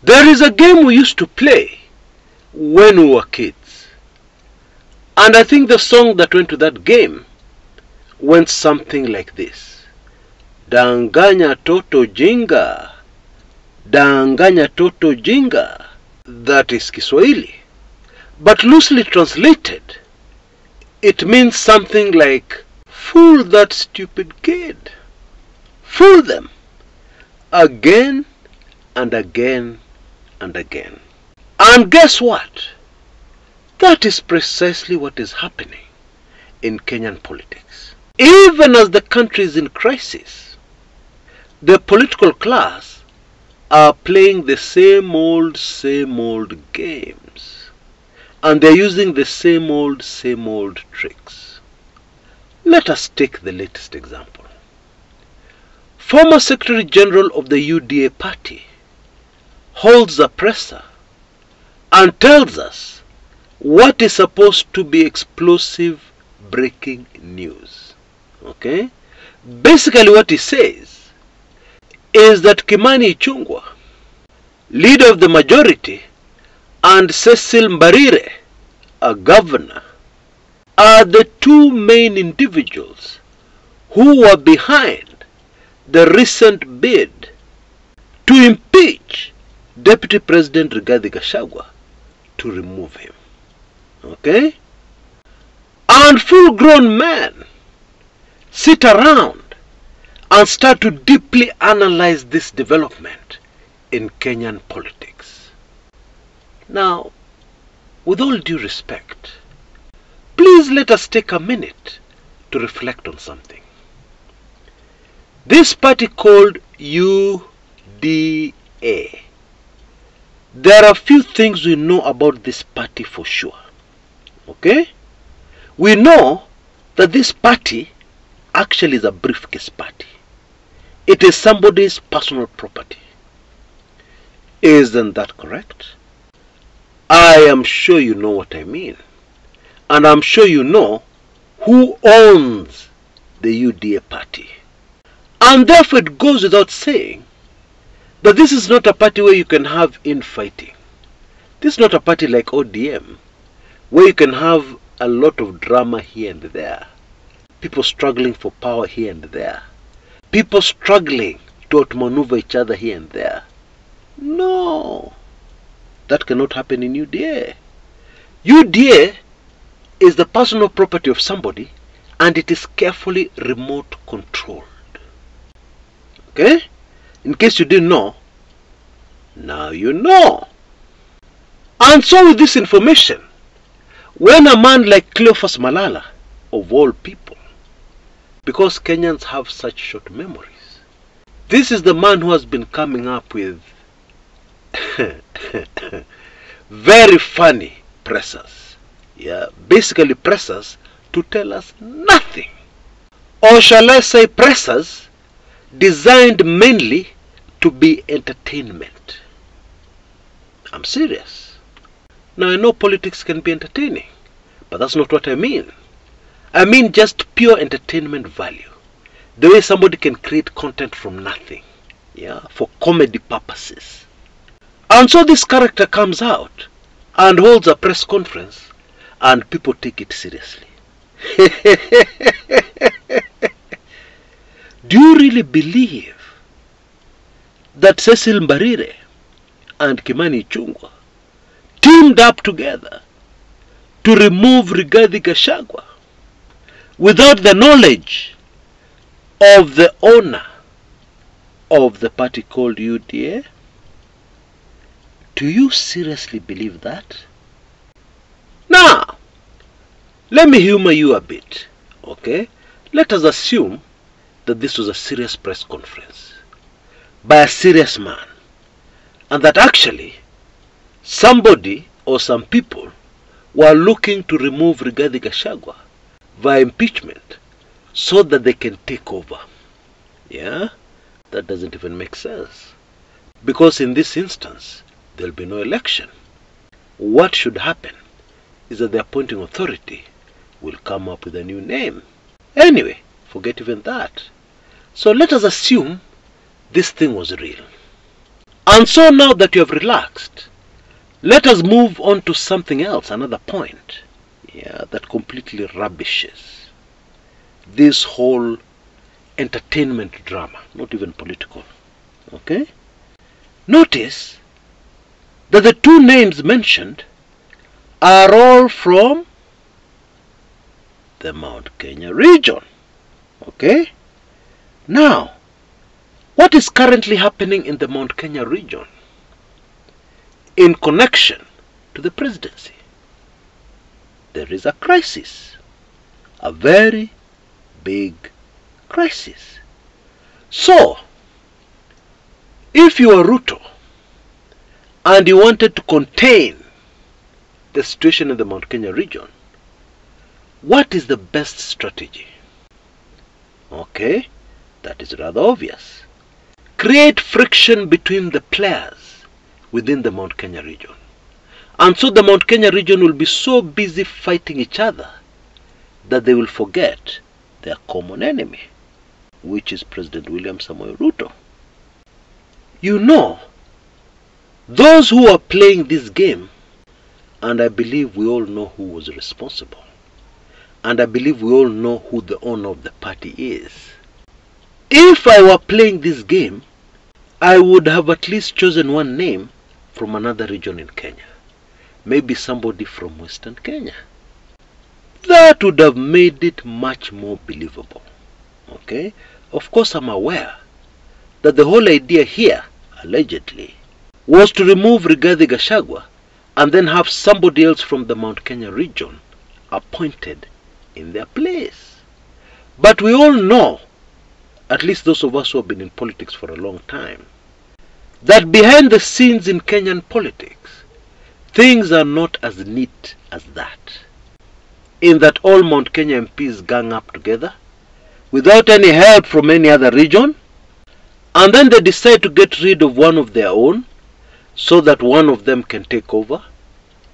There is a game we used to play when we were kids. And I think the song that went to that game went something like this. Danganya toto jinga. Danganya toto jinga. That is Kiswahili. But loosely translated, it means something like, fool that stupid kid. Fool them. Again and again and again. And guess what? That is precisely what is happening in Kenyan politics. Even as the country is in crisis, the political class are playing the same old games. And they're using the same old tricks. Let us take the latest example. Former Secretary General of the UDA party holds a presser and tells us what is supposed to be explosive breaking news. Okay? Basically what he says is that Kimani Ichung'wah, leader of the majority, and Cecil Mbarire, a governor, are the two main individuals who were behind the recent bid to impeach Deputy President Rigathi Gachagua, to remove him. Okay? And full-grown men sit around and start to deeply analyze this development in Kenyan politics. Now, with all due respect, please let us take a minute to reflect on something. This party called UDA, there are a few things we know about this party for sure. Okay? We know that this party actually is a briefcase party. It is somebody's personal property. Isn't that correct? I am sure you know what I mean. And I'm sure you know who owns the UDA party. And therefore it goes without saying that this is not a party where you can have infighting. This is not a party like ODM, where you can have a lot of drama here and there. People struggling for power here and there. People struggling to outmaneuver each other here and there. No. That cannot happen in UDA. UDA is the personal property of somebody, and it is carefully remote controlled. Okay? In case you didn't know, now you know. And so with this information, when a man like Cleophas Malala, of all people, because Kenyans have such short memories, this is the man who has been coming up with very funny pressers. Yeah, basically pressers to tell us nothing. Or shall I say pressers designed mainly to be entertainment. I'm serious. Now I know politics can be entertaining, but that's not what I mean. I mean just pure entertainment value. The way somebody can create content from nothing, yeah, for comedy purposes. And so this character comes out and holds a press conference and people take it seriously. Do you really believe that Cecil Mbarire and Kimani Ichung'wah teamed up together to remove Rigathi Gachagua without the knowledge of the owner of the party called UDA? Do you seriously believe that? Now, let me humor you a bit, okay? Let us assume that this was a serious press conference by a serious man, and that actually somebody or some people were looking to remove Rigathi Gachagua via impeachment so that they can take over. Yeah? That doesn't even make sense. Because in this instance, there'll be no election. What should happen is that the appointing authority will come up with a new name. Anyway, forget even that. So let us assume this thing was real. And so now that you have relaxed, let us move on to something else, another point, that completely rubbishes this whole entertainment drama, not even political. Okay? Notice that the two names mentioned are all from the Mount Kenya region. Okay? Now, what is currently happening in the Mount Kenya region in connection to the presidency? There is a crisis, a very big crisis. So, if you are Ruto and you wanted to contain the situation in the Mount Kenya region, what is the best strategy? Okay, that is rather obvious. Create friction between the players within the Mount Kenya region. And so the Mount Kenya region will be so busy fighting each other that they will forget their common enemy, which is President William Ruto. You know, those who are playing this game, and I believe we all know who was responsible, and I believe we all know who the owner of the party is. If I were playing this game, I would have at least chosen one name from another region in Kenya. Maybe somebody from Western Kenya. That would have made it much more believable. Okay? Of course, I'm aware that the whole idea here, allegedly, was to remove Rigathi Gachagua and then have somebody else from the Mount Kenya region appointed in their place. But we all know, at least those of us who have been in politics for a long time, that behind the scenes in Kenyan politics, things are not as neat as that. In that all Mount Kenya MPs gang up together, without any help from any other region, and then they decide to get rid of one of their own, so that one of them can take over.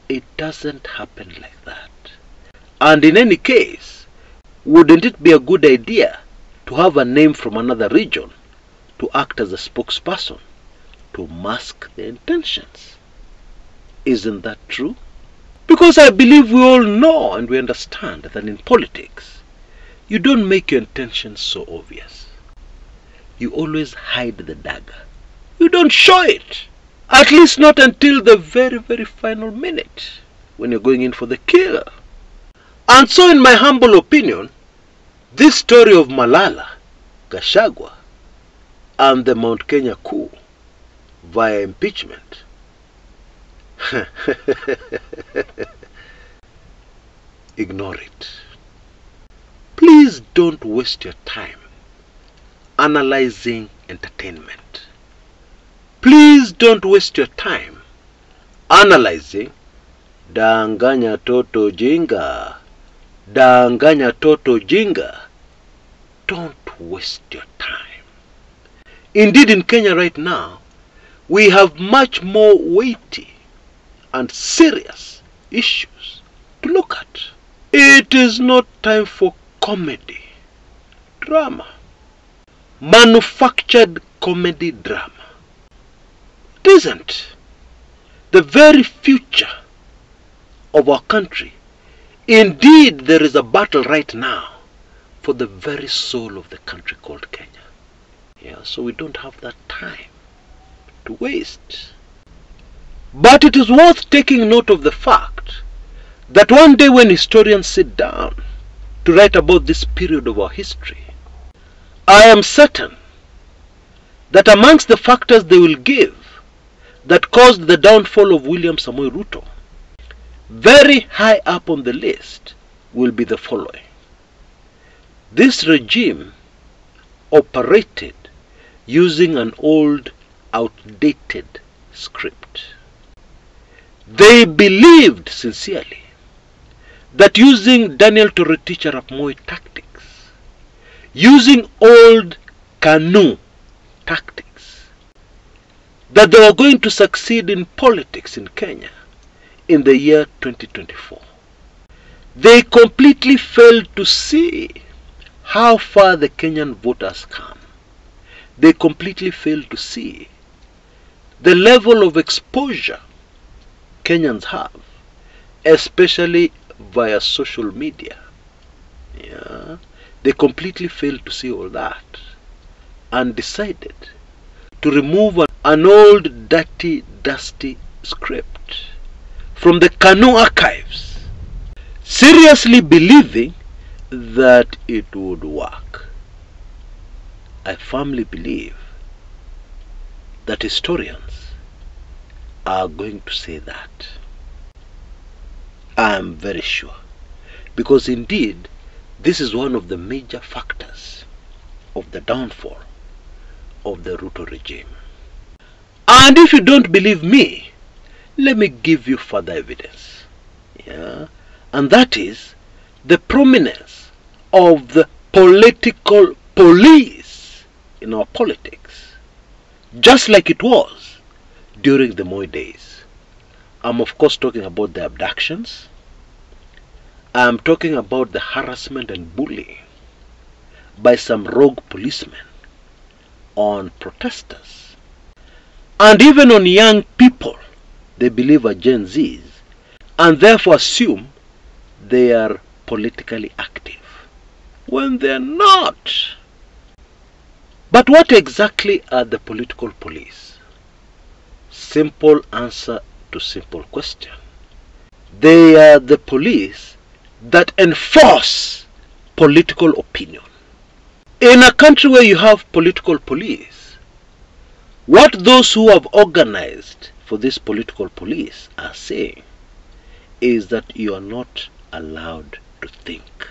It doesn't happen like that. And in any case, wouldn't it be a good idea to have a name from another region to act as a spokesperson to mask their intentions? Isn't that true? Because I believe we all know and we understand that in politics, you don't make your intentions so obvious. You always hide the dagger. You don't show it. At least not until the very, very final minute when you're going in for the kill. And so in my humble opinion, this story of Malala, Gachagua, and the Mount Kenya coup via impeachment, ignore it. Please don't waste your time analyzing entertainment. Please don't waste your time analyzing danganya toto jinga, danganya toto jinga. Don't waste your time. Indeed, in Kenya right now, we have much more weighty and serious issues to look at. It is not time for comedy, drama, manufactured comedy drama. It isn't. The very future of our country, indeed there is a battle right now for the very soul of the country called Kenya. So we don't have that time to waste. But it is worth taking note of the fact that one day when historians sit down to write about this period of our history, I am certain that amongst the factors they will give that caused the downfall of William Ruto, very high up on the list will be the following. This regime operated using an old, outdated script. They believed sincerely that using Daniel Toroitich arap Moi tactics, using old KANU tactics, that they were going to succeed in politics in Kenya in the year 2024. They completely failed to see how far the Kenyan voters come. They completely failed to see the level of exposure Kenyans have, especially via social media. Yeah, they completely failed to see all that and decided to remove an old, dirty, dusty script from the KANU archives, seriously believing that it would work. I firmly believe that historians are going to say that. I am very sure, because indeed this is one of the major factors of the downfall of the Ruto regime. And if you don't believe me, let me give you further evidence. Yeah? And that is the prominence of the political police in our politics, just like it was during the Moi days. I'm of course talking about the abductions. I'm talking about the harassment and bullying by some rogue policemen on protesters, and even on young people they believe are Gen Zs, and therefore assume they are politically active when they're not. But what exactly are the political police? Simple answer to simple question. They are the police that enforce political opinion. In a country where you have political police, what those who have organized for this political police are saying is that you are not allowed to think.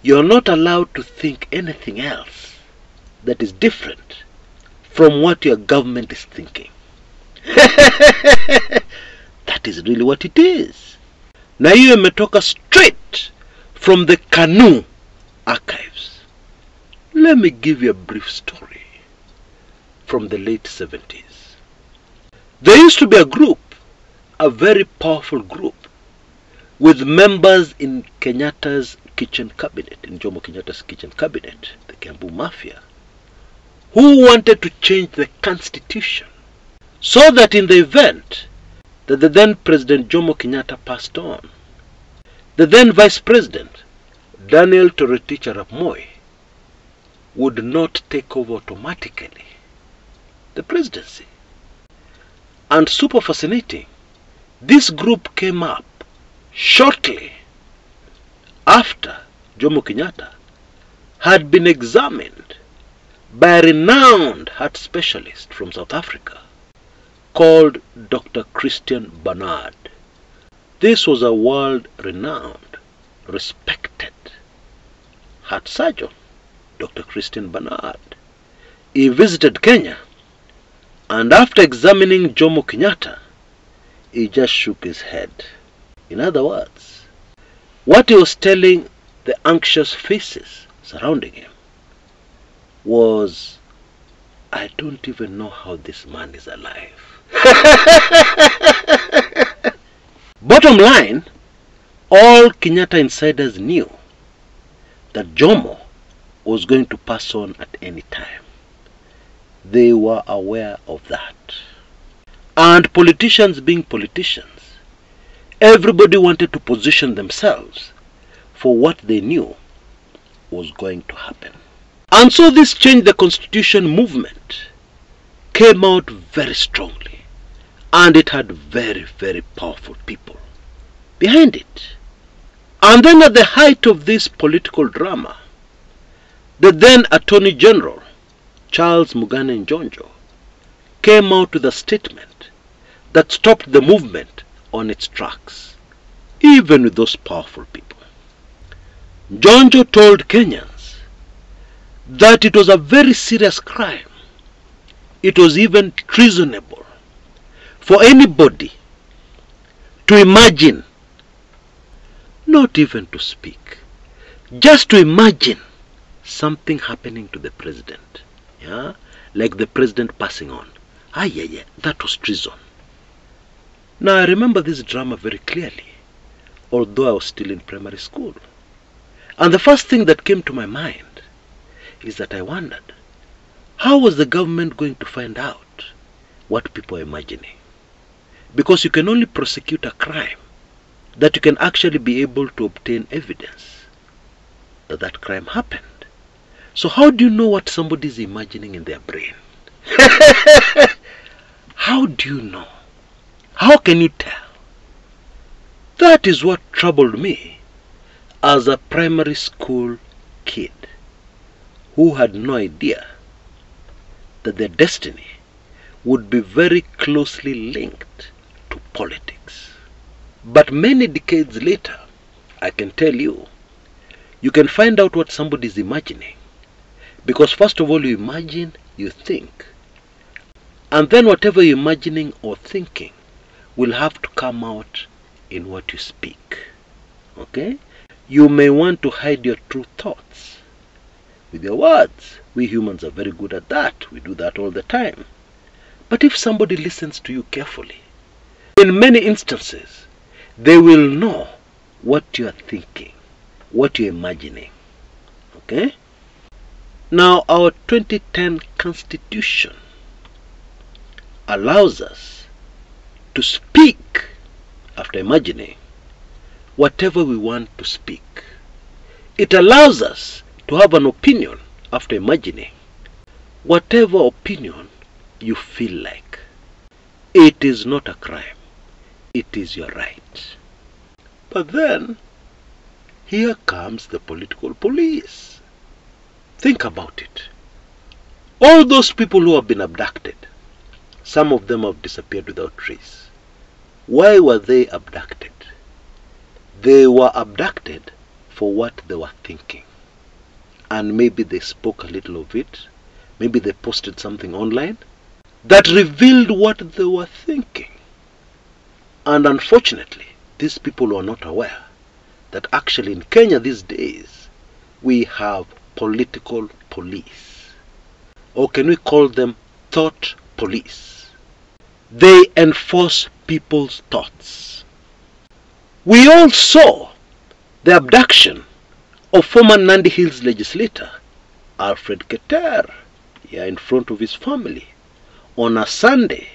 You are not allowed to think anything else that is different from what your government is thinking. That is really what it is. Na hiyo imetoka straight from the KANU archives. Let me give you a brief story from the late 70s. There used to be a group, a very powerful group, with members in Kenyatta's kitchen cabinet, in Jomo Kenyatta's kitchen cabinet, the Kiambu Mafia, who wanted to change the constitution so that in the event that the then President Jomo Kenyatta passed on, the then Vice President Daniel Toroitich arap Moi would not take over automatically the presidency. And super fascinating, this group came up shortly after Jomo Kenyatta had been examined by a renowned heart specialist from South Africa called Dr. Christian Barnard. This was a world-renowned, respected heart surgeon, Dr. Christian Barnard. He visited Kenya, and after examining Jomo Kenyatta, he just shook his head. In other words, what he was telling the anxious faces surrounding him was, I don't even know how this man is alive. Bottom line, all Kenyatta insiders knew that Jomo was going to pass on at any time. They were aware of that. And politicians being politicians, everybody wanted to position themselves for what they knew was going to happen. And so this Change the Constitution movement came out very strongly, and it had very, very powerful people behind it. And then at the height of this political drama, the then Attorney General, Charles Mugane Njonjo, came out with a statement that stopped the movement on its tracks, even with those powerful people. Njonjo told Kenyans that it was a very serious crime. It was even treasonable for anybody to imagine, not even to speak, just to imagine something happening to the president. Yeah? Like the president passing on. Yeah, that was treason. Now I remember this drama very clearly, although I was still in primary school. And the first thing that came to my mind is that I wondered, how was the government going to find out what people are imagining. Because you can only prosecute a crime that you can actually be able to obtain evidence that that crime happened. So how do you know what somebody is imagining in their brain? How do you know? How can you tell? That is what troubled me as a primary school kid who had no idea that their destiny would be very closely linked to politics. But many decades later, I can tell you, you can find out what somebody is imagining. Because first of all, you imagine, you think. And then whatever you're imagining or thinking will have to come out in what you speak. Okay? You may want to hide your true thoughts with your words. We humans are very good at that. We do that all the time. But if somebody listens to you carefully, in many instances, they will know what you are thinking, what you're imagining. Okay? Now, our 2010 Constitution allows us to speak after imagining whatever we want to speak. It allows us to have an opinion after imagining whatever opinion you feel like. It is not a crime. It is your right. But then, here comes the political police. Think about it. All those people who have been abducted, some of them have disappeared without trace. Why were they abducted? They were abducted for what they were thinking. And maybe they spoke a little of it. Maybe they posted something online that revealed what they were thinking. And unfortunately, these people were not aware that actually in Kenya these days, we have political police. Or can we call them thought police? They enforce people's thoughts. We all saw the abduction of former Nandi Hills legislator Alfred Keter here in front of his family on a Sunday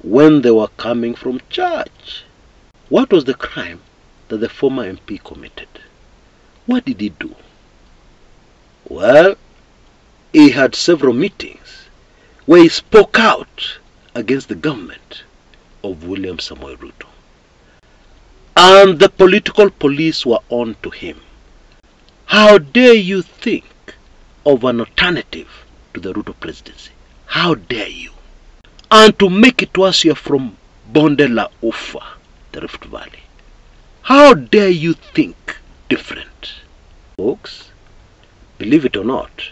when they were coming from church. What was the crime that the former MP committed? What did he do? Well, he had several meetings where he spoke out against the government of William Samoei Ruto. And the political police were on to him. How dare you think of an alternative to the Ruto presidency? How dare you? And to make it worse, you're from Bonde la Ufa, the Rift Valley. How dare you think different? Folks, believe it or not,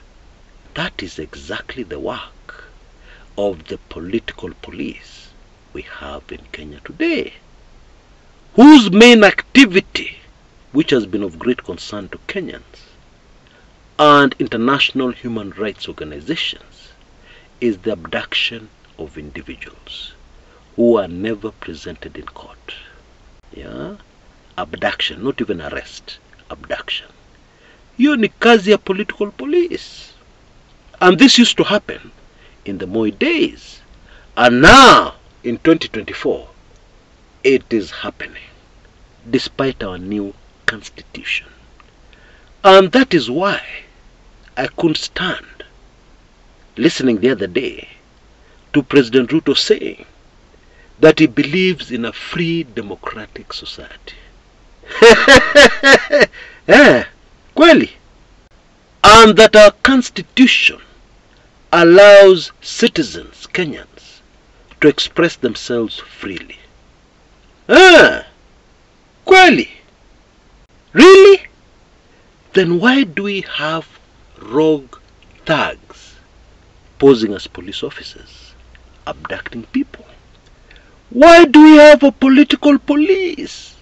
that is exactly the work of the political police we have in Kenya today, whose main activity, which has been of great concern to Kenyans and international human rights organizations, is the abduction of individuals who are never presented in court. Yeah? Abduction, not even arrest. Abduction. Hiyo ni kazi ya political police. And this used to happen in the Moi days. And now, in 2024, it is happening, despite our new constitution. And that is why I couldn't stand listening the other day to President Ruto saying that he believes in a free democratic society. Kweli. And that our constitution allows citizens, Kenyans, to express themselves freely. Kweli. Really? Then why do we have rogue thugs posing as police officers, abducting people? Why do we have a political police?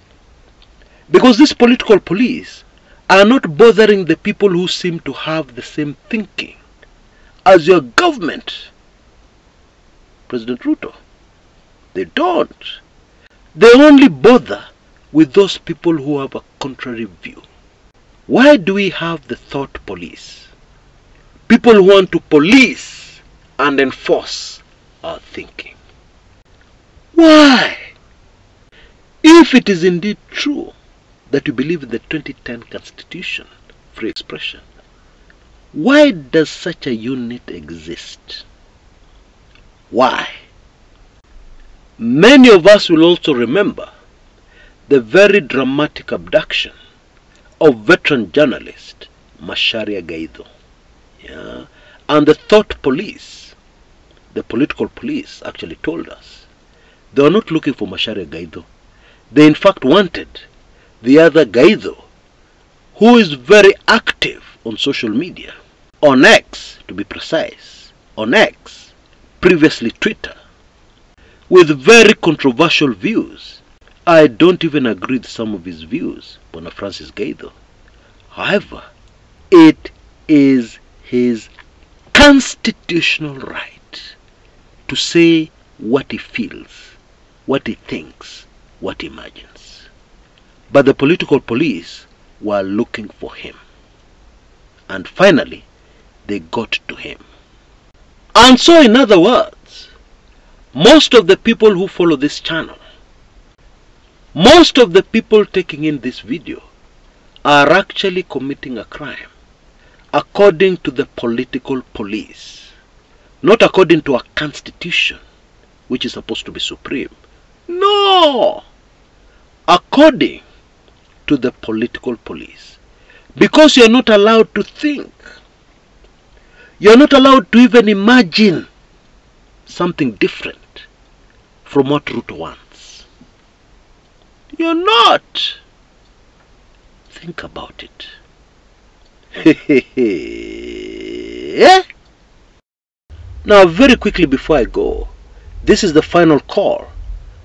Because these political police are not bothering the people who seem to have the same thinking as your government, President Ruto. They don't. They only bother with those people who have a contrary view. Why do we have the thought police? People who want to police and enforce our thinking. Why? If it is indeed true that you believe in the 2010 Constitution, free expression, why does such a unit exist? Why? Many of us will also remember the very dramatic abduction of veteran journalist Macharia Gaido. Yeah. And the thought police, the political police, actually told us they were not looking for Macharia Gaido. They in fact wanted the other Gaido, who is very active on social media, on X to be precise, on X, previously Twitter, with very controversial views. I don't even agree with some of his views, Bona Francis Gaido. However, it is his constitutional right to say what he feels, what he thinks, what he imagines. But the political police were looking for him. And finally, they got to him. And so, in other words, most of the people who follow this channel, most of the people taking in this video are actually committing a crime according to the political police, not according to a constitution which is supposed to be supreme. No! According to the political police. Because you're not allowed to think. You're not allowed to even imagine something different from what Ruto wants. You're not. Think about it. Now, very quickly before I go, this is the final call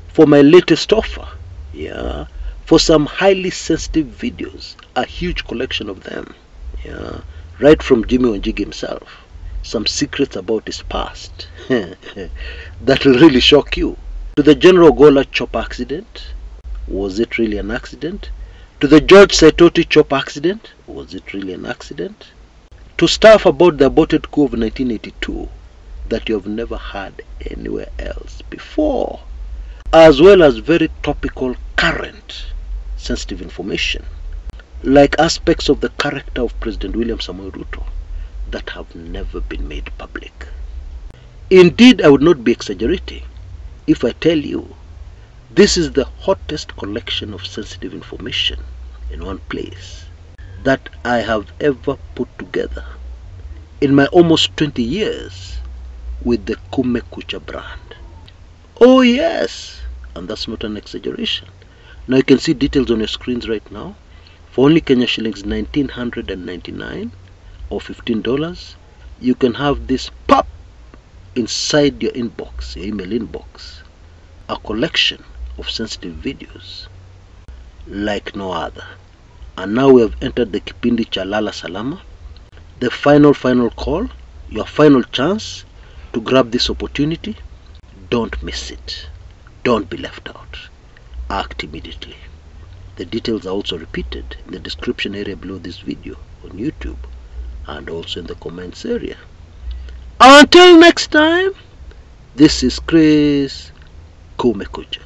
for my latest offer. Yeah, for some highly sensitive videos, a huge collection of them. Yeah, right from Jimmy Wanjigi himself. Some secrets about his past that will really shock you. To the General Gola chop accident, was it really an accident? To the George Saitoti chop accident, was it really an accident? To stuff about the aborted coup of 1982 that you have never heard anywhere else before, as well as very topical, current, sensitive information, like aspects of the character of President William Ruto that have never been made public. Indeed, I would not be exaggerating if I tell you this is the hottest collection of sensitive information in one place that I have ever put together in my almost 20 years with the Kumekucha brand. Oh yes, and that's not an exaggeration. Now you can see details on your screens right now. For only Kenya shillings 1999 or $15, you can have this pop inside your inbox, your email inbox, a collection of sensitive videos like no other. And now we have entered the Kipindi Chalala Salama, the final call, your final chance to grab this opportunity. Don't miss it. Don't be left out. Act immediately. The details are also repeated in the description area below this video on YouTube and also in the comments area. Until next time, this is Chris Kumekucha.